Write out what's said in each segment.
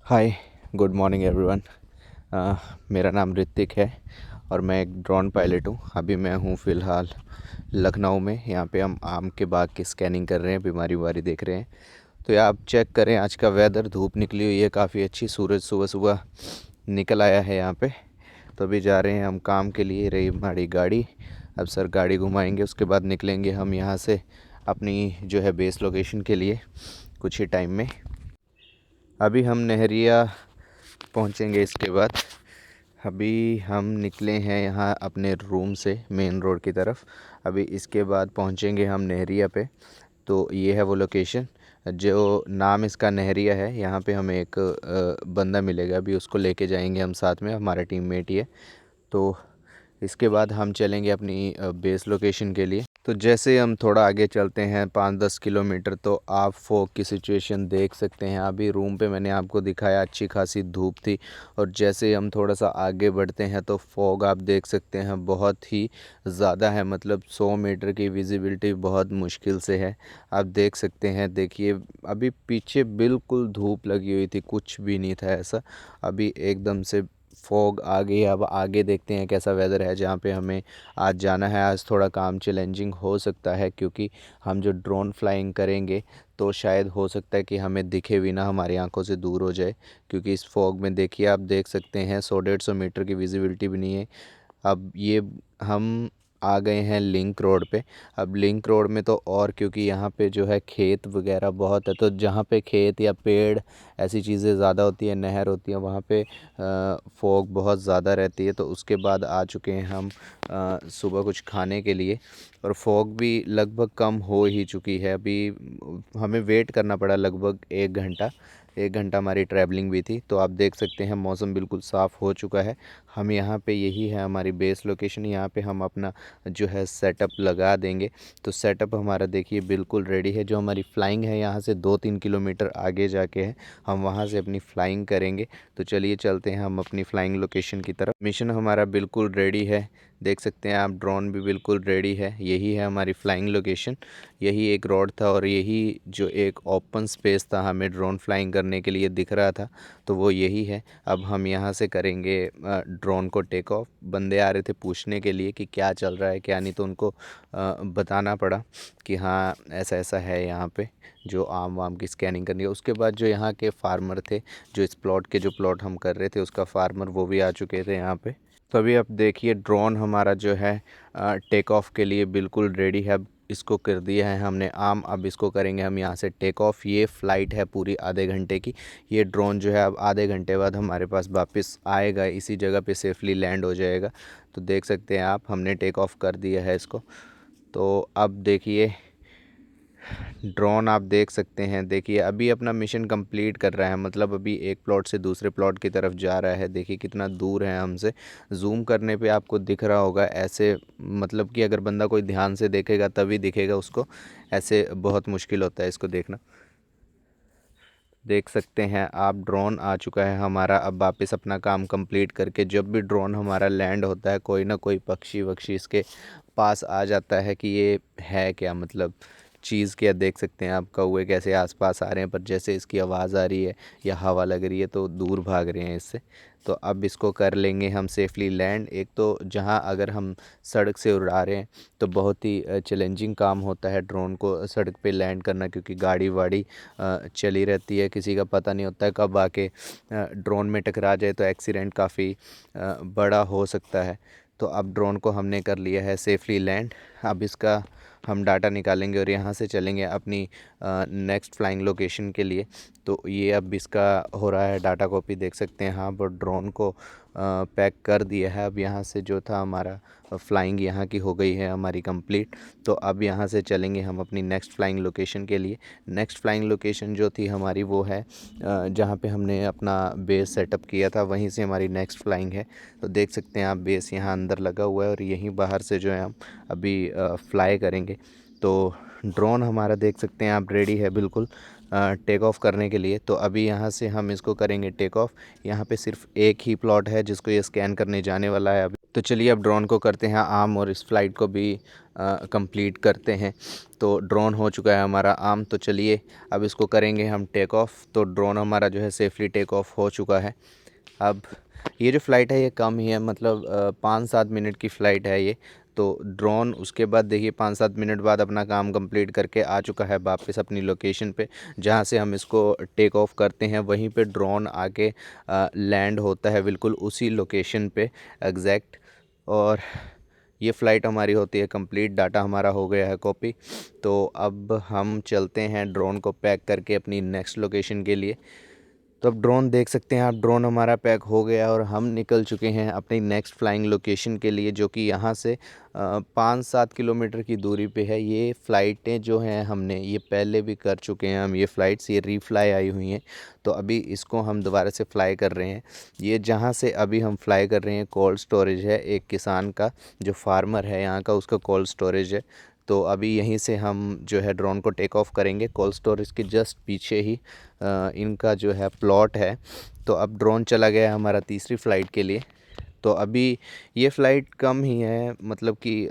हाय, good morning everyone. मेरा नाम ऋतिक है और मैं एक ड्रोन पायलट हूँ। अभी मैं हूँ फ़िलहाल लखनऊ में। यहाँ पे हम आम के बाग की स्कैनिंग कर रहे हैं, बीमारी वारी देख रहे हैं। तो ये आप चेक करें, आज का वेदर, धूप निकली हुई है काफ़ी अच्छी, सूरज सुबह सुबह निकल आया है यहाँ पे। तो अभी जा रहे हैं हम काम के लिए, रही हमारी गाड़ी। अब सर गाड़ी घुमाएंगे, उसके बाद निकलेंगे हम यहाँ से अपनी जो है बेस लोकेशन के लिए कुछ ही टाइम में। अभी हम नहरिया पहुँचेंगे। इसके बाद अभी हम निकले हैं यहाँ अपने रूम से मेन रोड की तरफ। अभी इसके बाद पहुँचेंगे हम नहरिया पे। तो ये है वो लोकेशन, जो नाम इसका नहरिया है। यहाँ पे हमें एक बंदा मिलेगा, अभी उसको लेके जाएंगे हम साथ में, हमारा टीममेट ही है। तो इसके बाद हम चलेंगे अपनी बेस लोकेशन के लिए। तो जैसे हम थोड़ा आगे चलते हैं 5-10 किलोमीटर, तो आप फॉग की सिचुएशन देख सकते हैं। अभी रूम पे मैंने आपको दिखाया अच्छी खासी धूप थी, और जैसे हम थोड़ा सा आगे बढ़ते हैं तो फॉग आप देख सकते हैं बहुत ही ज़्यादा है। मतलब 100 मीटर की विजिबिलिटी बहुत मुश्किल से है। आप देख सकते हैं, देखिए अभी पीछे बिल्कुल धूप लगी हुई थी, कुछ भी नहीं था ऐसा। अभी एकदम से फॉग आ गई। अब आगे देखते हैं कैसा वेदर है जहाँ पे हमें आज जाना है। आज थोड़ा काम चैलेंजिंग हो सकता है, क्योंकि हम जो ड्रोन फ्लाइंग करेंगे तो शायद हो सकता है कि हमें दिखे भी ना, हमारी आंखों से दूर हो जाए। क्योंकि इस फॉग में देखिए, आप देख सकते हैं 100-150 मीटर की विजिबिलिटी भी नहीं है। अब ये हम आ गए हैं लिंक रोड पे। अब लिंक रोड में तो और, क्योंकि यहाँ पे जो है खेत वगैरह बहुत है, तो जहाँ पे खेत या पेड़ ऐसी चीज़ें ज़्यादा होती है, नहर होती है, वहाँ पे फॉग बहुत ज़्यादा रहती है। तो उसके बाद आ चुके हैं हम सुबह कुछ खाने के लिए, और फॉग भी लगभग कम हो ही चुकी है। अभी हमें वेट करना पड़ा लगभग 1 घंटा। 1 घंटा हमारी ट्रैवलिंग भी थी। तो आप देख सकते हैं मौसम बिल्कुल साफ़ हो चुका है। हम यहाँ पे, यही है हमारी बेस लोकेशन, यहाँ पे हम अपना जो है सेटअप लगा देंगे। तो सेटअप हमारा देखिए बिल्कुल रेडी है। जो हमारी फ़्लाइंग है यहाँ से 2-3 किलोमीटर आगे जाके है, हम वहाँ से अपनी फ़्लाइंग करेंगे। तो चलिए चलते हैं हम अपनी फ़्लाइंग लोकेशन की तरफ। मिशन हमारा बिल्कुल रेडी है, देख सकते हैं आप, ड्रोन भी बिल्कुल रेडी है। यही है हमारी फ़्लाइंग लोकेशन। यही एक रोड था, और यही जो एक ओपन स्पेस था हमें ड्रोन फ्लाइंग करने के लिए दिख रहा था, तो वो यही है। अब हम यहाँ से करेंगे ड्रोन को टेक ऑफ। बंदे आ रहे थे पूछने के लिए कि क्या चल रहा है क्या नहीं, तो उनको बताना पड़ा कि हाँ ऐसा ऐसा है यहाँ पे, जो आम वाम की स्कैनिंग करनी है। उसके बाद जो यहाँ के फार्मर थे, जो इस प्लॉट के जो प्लॉट हम कर रहे थे उसका फार्मर, वो भी आ चुके थे यहाँ पे। तो अभी आप देखिए ड्रोन हमारा जो है टेक ऑफ के लिए बिल्कुल रेडी है। अब इसको कर दिया है हमने आम, अब इसको करेंगे हम यहाँ से टेक ऑफ। ये फ़्लाइट है पूरी आधे घंटे की। ये ड्रोन जो है अब आधे घंटे बाद हमारे पास वापस आएगा, इसी जगह पे सेफली लैंड हो जाएगा। तो देख सकते हैं आप, हमने टेक ऑफ कर दिया है इसको। तो अब देखिए ड्रोन, आप देख सकते हैं, देखिए अभी अपना मिशन कंप्लीट कर रहा है। मतलब अभी एक प्लॉट से दूसरे प्लॉट की तरफ जा रहा है। देखिए कितना दूर है हमसे। जूम करने पे आपको दिख रहा होगा ऐसे, मतलब कि अगर बंदा कोई ध्यान से देखेगा तभी दिखेगा उसको, ऐसे बहुत मुश्किल होता है इसको देखना। देख सकते हैं आप, ड्रोन आ चुका है हमारा। अब वापस अपना काम कंप्लीट करके, जब भी ड्रोन हमारा लैंड होता है, कोई ना कोई पक्षी वक्षी इसके पास आ जाता है कि ये है क्या, मतलब चीज़ क्या। देख सकते हैं आप कौवे कैसे आसपास आ रहे हैं, पर जैसे इसकी आवाज़ आ रही है या हवा लग रही है तो दूर भाग रहे हैं इससे। तो अब इसको कर लेंगे हम सेफली लैंड। एक तो जहाँ अगर हम सड़क से उड़ा रहे हैं तो बहुत ही चैलेंजिंग काम होता है ड्रोन को सड़क पे लैंड करना, क्योंकि गाड़ी वाड़ी चली रहती है, किसी का पता नहीं होता है कब आके ड्रोन में टकरा जाए, तो एक्सीडेंट काफ़ी बड़ा हो सकता है। तो अब ड्रोन को हमने कर लिया है सेफली लैंड। अब इसका हम डाटा निकालेंगे और यहाँ से चलेंगे अपनी नेक्स्ट फ्लाइंग लोकेशन के लिए। तो ये अब इसका हो रहा है डाटा कॉपी, देख सकते हैं। हाँ, पर ड्रोन को पैक कर दिया है। अब यहाँ से जो था हमारा फ़्लाइंग यहाँ की हो गई है हमारी कंप्लीट। तो अब यहाँ से चलेंगे हम अपनी नेक्स्ट फ़्लाइंग लोकेशन के लिए। नेक्स्ट फ़्लाइंग लोकेशन जो थी हमारी वो है जहाँ पे हमने अपना बेस सेटअप किया था, वहीं से हमारी नेक्स्ट फ़्लाइंग है। तो देख सकते हैं आप, बेस यहाँ अंदर लगा हुआ है और यहीं बाहर से जो है हम अभी फ्लाई करेंगे। तो ड्रोन हमारा देख सकते हैं आप रेडी है बिल्कुल टेक ऑफ करने के लिए। तो अभी यहाँ से हम इसको करेंगे टेक ऑफ। यहाँ पे सिर्फ एक ही प्लॉट है जिसको ये स्कैन करने जाने वाला है अभी। तो चलिए अब ड्रोन को करते हैं आर्म और इस फ्लाइट को भी कंप्लीट करते हैं। तो ड्रोन हो चुका है हमारा आर्म, तो चलिए अब इसको करेंगे हम टेक ऑफ। तो ड्रोन हमारा जो है सेफली टेक ऑफ हो चुका है। अब ये जो फ़्लाइट है ये कम ही है, मतलब 5-7 मिनट की फ़्लाइट है ये। तो ड्रोन उसके बाद देखिए 5-7 मिनट बाद अपना काम कंप्लीट करके आ चुका है वापस अपनी लोकेशन पे, जहाँ से हम इसको टेक ऑफ करते हैं वहीं पे ड्रोन आके लैंड होता है बिल्कुल उसी लोकेशन पे एग्जैक्ट। और ये फ़्लाइट हमारी होती है कंप्लीट, डाटा हमारा हो गया है कॉपी। तो अब हम चलते हैं ड्रोन को पैक करके अपनी नेक्स्ट लोकेशन के लिए। तो अब ड्रोन देख सकते हैं आप, ड्रोन हमारा पैक हो गया और हम निकल चुके हैं अपनी नेक्स्ट फ्लाइंग लोकेशन के लिए, जो कि यहाँ से 5-7 किलोमीटर की दूरी पे है। ये फ़्लाइटें जो हैं हमने ये पहले भी कर चुके हैं हम, ये फ़्लाइट्स ये रीफ्लाई आई हुई हैं। तो अभी इसको हम दोबारा से फ़्लाई कर रहे हैं। ये जहाँ से अभी हम फ़्लाई कर रहे हैं कोल्ड स्टोरेज है, एक किसान का जो फार्मर है यहाँ का उसका कोल्ड स्टोरेज है। तो अभी यहीं से हम जो है ड्रोन को टेक ऑफ करेंगे। कोल्ड स्टोरेज के जस्ट पीछे ही इनका जो है प्लॉट है। तो अब ड्रोन चला गया है हमारा तीसरी फ़्लाइट के लिए। तो अभी ये फ़्लाइट कम ही है, मतलब कि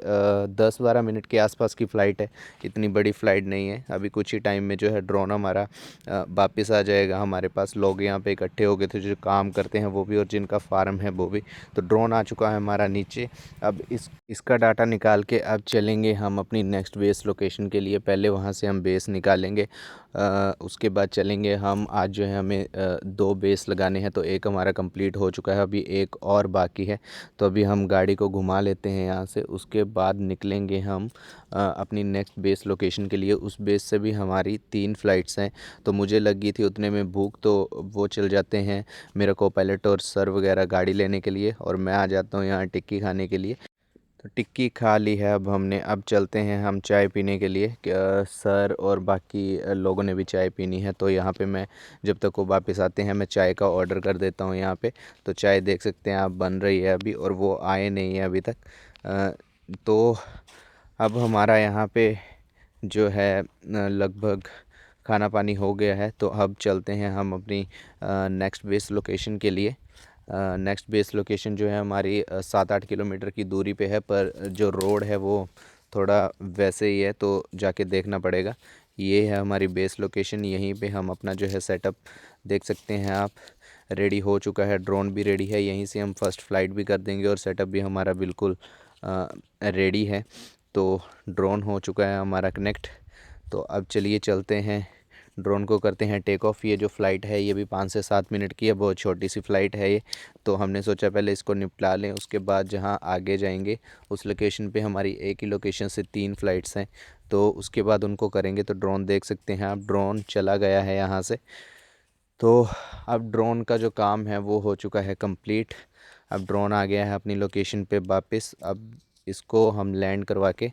10-12 मिनट के आसपास की फ़्लाइट है, इतनी बड़ी फ़्लाइट नहीं है। अभी कुछ ही टाइम में जो है ड्रोन हमारा वापस आ जाएगा हमारे पास। लोग यहाँ पे इकट्ठे हो गए थे जो काम करते हैं वो भी और जिनका फार्म है वो भी। तो ड्रोन आ चुका है हमारा नीचे। अब इसका डाटा निकाल के अब चलेंगे हम अपनी नेक्स्ट बेस लोकेशन के लिए। पहले वहाँ से हम बेस निकालेंगे, उसके बाद चलेंगे हम। आज जो है हमें 2 बेस लगाने हैं, तो एक हमारा कंप्लीट हो चुका है, अभी एक और बाकी है। तो अभी हम गाड़ी को घुमा लेते हैं यहाँ से, उसके बाद निकलेंगे हम अपनी नेक्स्ट बेस लोकेशन के लिए। उस बेस से भी हमारी 3 फ़्लाइट्स हैं। तो मुझे लगी थी उतने में भूख, तो वो चल जाते हैं मेरा को पायलट और सर वगैरह गाड़ी लेने के लिए, और मैं आ जाता हूँ यहाँ टिक्की खाने के लिए। तो टिक्की खा ली है अब हमने, अब चलते हैं हम चाय पीने के लिए। सर और बाकी लोगों ने भी चाय पीनी है। तो यहाँ पे मैं जब तक वो वापस आते हैं मैं चाय का ऑर्डर कर देता हूँ यहाँ पे। तो चाय देख सकते हैं आप बन रही है अभी, और वो आए नहीं है अभी तक। तो अब हमारा यहाँ पे जो है लगभग खाना पानी हो गया है। तो अब चलते हैं हम अपनी नेक्स्ट बेस लोकेशन के लिए। नेक्स्ट बेस लोकेशन जो है हमारी 7-8 किलोमीटर की दूरी पे है, पर जो रोड है वो थोड़ा वैसे ही है, तो जाके देखना पड़ेगा। ये है हमारी बेस लोकेशन, यहीं पे हम अपना जो है सेटअप देख सकते हैं आप, रेडी हो चुका है। ड्रोन भी रेडी है, यहीं से हम फ़र्स्ट फ़्लाइट भी कर देंगे और सेटअप भी हमारा बिल्कुल रेडी है। तो ड्रोन हो चुका है हमारा कनेक्ट। तो अब चलिए चलते हैं, ड्रोन को करते हैं टेक ऑफ। ये जो फ़्लाइट है ये भी 5 से 7 मिनट की है, बहुत छोटी सी फ़्लाइट है ये। तो हमने सोचा पहले इसको निपटा लें, उसके बाद जहाँ आगे जाएंगे उस लोकेशन पे हमारी एक ही लोकेशन से 3 फ़्लाइट्स हैं, तो उसके बाद उनको करेंगे। तो ड्रोन देख सकते हैं आप, ड्रोन चला गया है यहाँ से। तो अब ड्रोन का जो काम है वो हो चुका है कंप्लीट। अब ड्रोन आ गया है अपनी लोकेशन पे वापस। अब इसको हम लैंड करवा के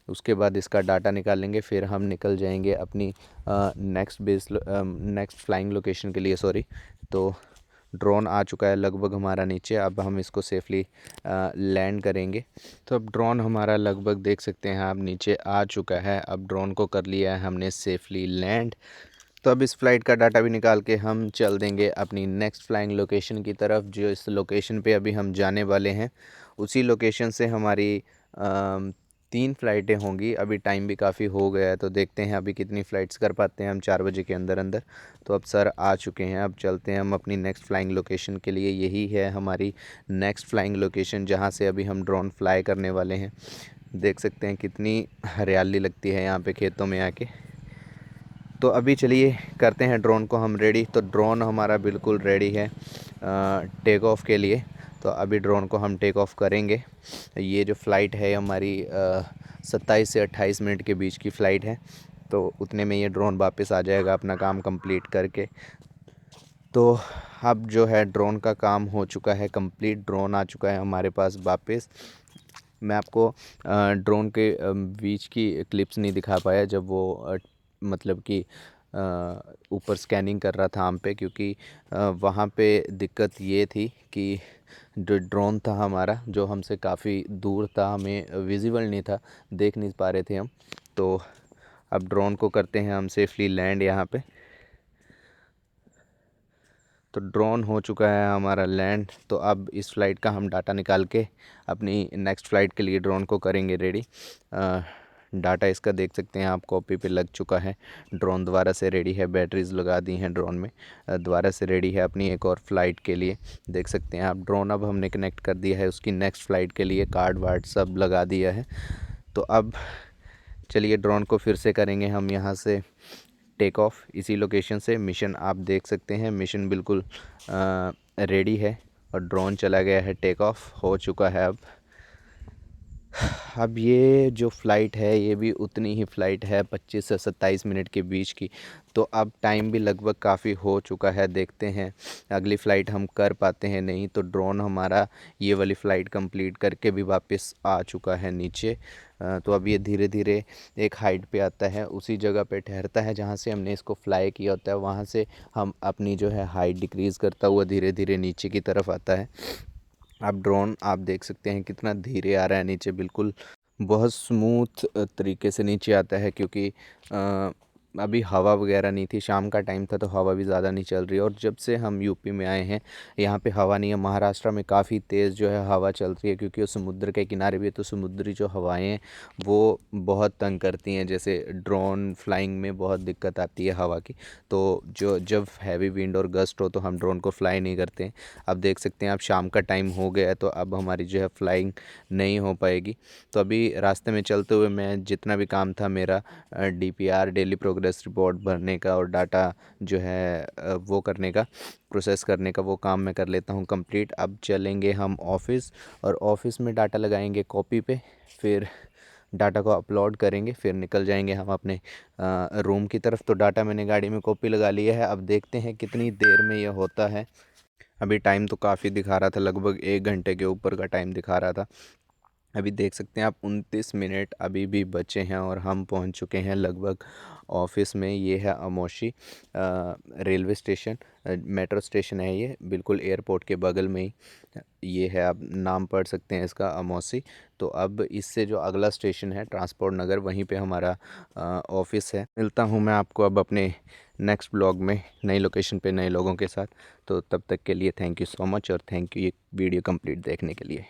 उसके बाद इसका डाटा निकालेंगे, फिर हम निकल जाएंगे अपनी नेक्स्ट फ्लाइंग लोकेशन के लिए, सॉरी। तो ड्रोन आ चुका है लगभग हमारा नीचे, अब हम इसको सेफली लैंड करेंगे। तो अब ड्रोन हमारा लगभग देख सकते हैं आप नीचे आ चुका है। अब ड्रोन को कर लिया है हमने सेफली लैंड। तो अब इस फ़्लाइट का डाटा भी निकाल के हम चल देंगे अपनी नेक्स्ट फ्लाइंग लोकेशन की तरफ। जो इस लोकेशन पे अभी हम जाने वाले हैं उसी लोकेशन से हमारी 3 फ़्लाइटें होंगी। अभी टाइम भी काफ़ी हो गया है, तो देखते हैं अभी कितनी फ़्लाइट्स कर पाते हैं हम 4 बजे के अंदर अंदर। तो अब सर आ चुके हैं, अब चलते हैं हम अपनी नेक्स्ट फ्लाइंग लोकेशन के लिए। यही है हमारी नेक्स्ट फ्लाइंग लोकेशन जहाँ से अभी हम ड्रोन फ्लाई करने वाले हैं। देख सकते हैं कितनी हरियाली लगती है यहाँ पे खेतों में आके। तो अभी चलिए करते हैं ड्रोन को हम रेडी। तो ड्रोन हमारा बिल्कुल रेडी है टेक ऑफ के लिए। तो अभी ड्रोन को हम टेक ऑफ करेंगे। ये जो फ़्लाइट है हमारी 27 से 28 मिनट के बीच की फ़्लाइट है। तो उतने में ये ड्रोन वापस आ जाएगा अपना काम कंप्लीट करके। तो अब जो है ड्रोन का काम हो चुका है कंप्लीट, ड्रोन आ चुका है हमारे पास वापस। मैं आपको ड्रोन के बीच की क्लिप्स नहीं दिखा पाया जब वो मतलब कि ऊपर स्कैनिंग कर रहा था हम पे, क्योंकि वहाँ पे दिक्कत ये थी कि जो ड्रोन था हमारा जो हमसे काफ़ी दूर था, हमें विजिबल नहीं था, देख नहीं पा रहे थे हम। तो अब ड्रोन को करते हैं हम सेफली लैंड यहाँ पे। तो ड्रोन हो चुका है हमारा लैंड। तो अब इस फ़्लाइट का हम डाटा निकाल के अपनी नेक्स्ट फ़्लाइट के लिए ड्रोन को करेंगे रेडी। डाटा इसका देख सकते हैं आप, कॉपी पे लग चुका है। ड्रोन दोबारा से रेडी है, बैटरीज लगा दी हैं ड्रोन में। दोबारा से रेडी है अपनी एक और फ़्लाइट के लिए। देख सकते हैं आप, ड्रोन अब हमने कनेक्ट कर दिया है उसकी नेक्स्ट फ़्लाइट के लिए, कार्ड वार्ड सब लगा दिया है। तो अब चलिए ड्रोन को फिर से करेंगे हम यहाँ से टेक ऑफ इसी लोकेशन से। मिशन आप देख सकते हैं, मिशन बिल्कुल रेडी है और ड्रोन चला गया है, टेक ऑफ हो चुका है। अब ये जो फ़्लाइट है ये भी उतनी ही फ़्लाइट है 25 से 27 मिनट के बीच की। तो अब टाइम भी लगभग काफ़ी हो चुका है, देखते हैं अगली फ़्लाइट हम कर पाते हैं नहीं। तो ड्रोन हमारा ये वाली फ़्लाइट कंप्लीट करके भी वापस आ चुका है नीचे। तो अब ये धीरे धीरे एक हाइट पे आता है, उसी जगह पे ठहरता है जहाँ से हमने इसको फ्लाई किया होता है। वहाँ से हम अपनी जो है हाइट डिक्रीज़ करता हुआ धीरे धीरे नीचे की तरफ आता है। अब ड्रोन आप देख सकते हैं कितना धीरे आ रहा है नीचे, बिल्कुल बहुत स्मूथ तरीके से नीचे आता है, क्योंकि अभी हवा वगैरह नहीं थी, शाम का टाइम था तो हवा भी ज़्यादा नहीं चल रही है। और जब से हम यूपी में आए हैं यहाँ पे हवा नहीं है। महाराष्ट्र में काफ़ी तेज़ जो है हवा चल रही है, क्योंकि वो समुद्र के किनारे भी है। तो समुद्री जो हवाएं हैं वो बहुत तंग करती हैं, जैसे ड्रोन फ्लाइंग में बहुत दिक्कत आती है हवा की। तो जब हैवी विंड और गस्ट हो तो हम ड्रोन को फ्लाई नहीं करते हैं। अब देख सकते हैं, अब शाम का टाइम हो गया है तो अब हमारी जो है फ्लाइंग नहीं हो पाएगी। तो अभी रास्ते में चलते हुए मैं जितना भी काम था मेरा DPR डेली प्रोग्रेस रिपोर्ट भरने का और डाटा जो है वो करने का, प्रोसेस करने का, वो काम मैं कर लेता हूँ कंप्लीट। अब चलेंगे हम ऑफ़िस और ऑफ़िस में डाटा लगाएंगे कॉपी पे, फिर डाटा को अपलोड करेंगे, फिर निकल जाएंगे हम अपने रूम की तरफ। तो डाटा मैंने गाड़ी में कॉपी लगा लिया है, अब देखते हैं कितनी देर में ये होता है। अभी टाइम तो काफ़ी दिखा रहा था, लगभग 1 घंटे के ऊपर का टाइम दिखा रहा था। अभी देख सकते हैं आप 29 मिनट अभी भी बचे हैं और हम पहुंच चुके हैं लगभग ऑफिस में। ये है अमोशी रेलवे स्टेशन, मेट्रो स्टेशन है ये, बिल्कुल एयरपोर्ट के बगल में ही ये है। आप नाम पढ़ सकते हैं इसका, अमोसी। तो अब इससे जो अगला स्टेशन है ट्रांसपोर्ट नगर, वहीं पे हमारा ऑफिस है। मिलता हूँ मैं आपको अब अपने नेक्स्ट ब्लॉग में नई लोकेशन पे नए लोगों के साथ। तो तब तक के लिए थैंक यू सो मच और थैंक यू ये वीडियो कंप्लीट देखने के लिए।